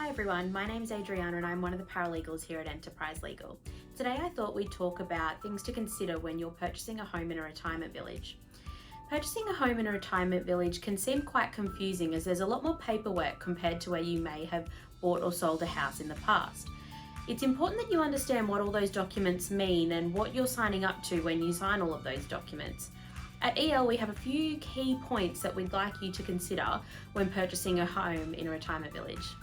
Hi everyone, my name's Adrianna and I'm one of the paralegals here at Enterprise Legal. Today I thought we'd talk about things to consider when you're purchasing a home in a retirement village. Purchasing a home in a retirement village can seem quite confusing as there's a lot more paperwork compared to where you may have bought or sold a house in the past. It's important that you understand what all those documents mean and what you're signing up to when you sign all of those documents. At EL, we have a few key points that we'd like you to consider when purchasing a home in a retirement village.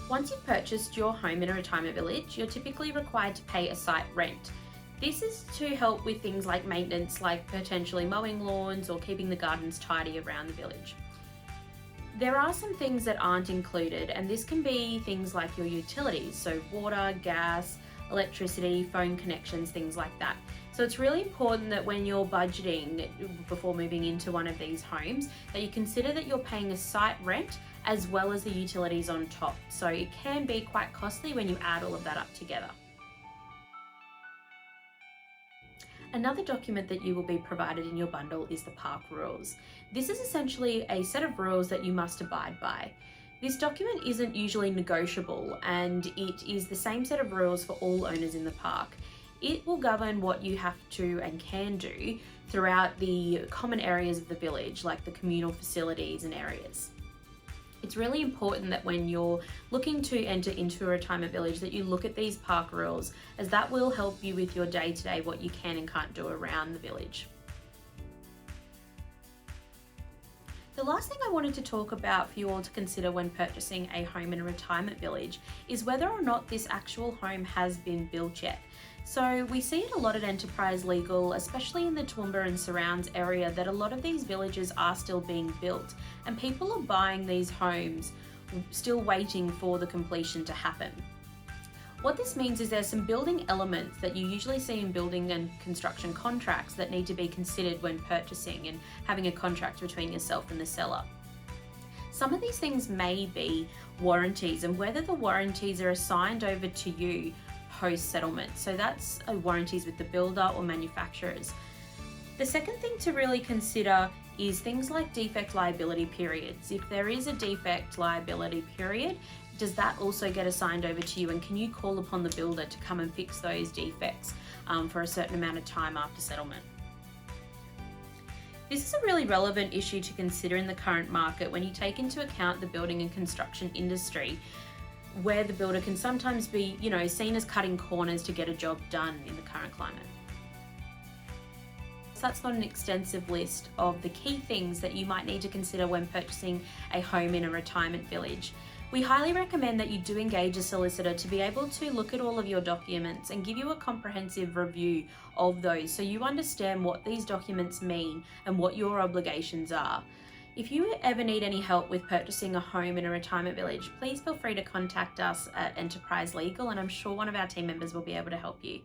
Once you've purchased your home in a retirement village, you're typically required to pay a site rent. This is to help with things like maintenance, like potentially mowing lawns or keeping the gardens tidy around the village. There are some things that aren't included, and this can be things like your utilities, so water, gas, electricity, phone connections, things like that. So it's really important that when you're budgeting before moving into one of these homes, that you consider that you're paying a site rent as well as the utilities on top. So it can be quite costly when you add all of that up together. Another document that you will be provided in your bundle is the park rules. This is essentially a set of rules that you must abide by. This document isn't usually negotiable, and it is the same set of rules for all owners in the park. It will govern what you have to and can do throughout the common areas of the village, like the communal facilities and areas. It's really important that when you're looking to enter into a retirement village that you look at these park rules, as that will help you with your day-to-day, what you can and can't do around the village. The last thing I wanted to talk about for you all to consider when purchasing a home in a retirement village is whether or not this actual home has been built yet. So we see it a lot at Enterprise Legal, especially in the Toowoomba and surrounds area, that a lot of these villages are still being built and people are buying these homes still waiting for the completion to happen. What this means is there's some building elements that you usually see in building and construction contracts that need to be considered when purchasing and having a contract between yourself and the seller. Some of these things may be warranties, and whether the warranties are assigned over to you post-settlement. So that's warranties with the builder or manufacturers. The second thing to really consider is things like defect liability periods. If there is a defect liability period, does that also get assigned over to you, and can you call upon the builder to come and fix those defects for a certain amount of time after settlement? This is a really relevant issue to consider in the current market when you take into account the building and construction industry, where the builder can sometimes be, seen as cutting corners to get a job done in the current climate. So that's not an extensive list of the key things that you might need to consider when purchasing a home in a retirement village. We highly recommend that you do engage a solicitor to be able to look at all of your documents and give you a comprehensive review of those so you understand what these documents mean and what your obligations are. If you ever need any help with purchasing a home in a retirement village, please feel free to contact us at Enterprise Legal, and I'm sure one of our team members will be able to help you.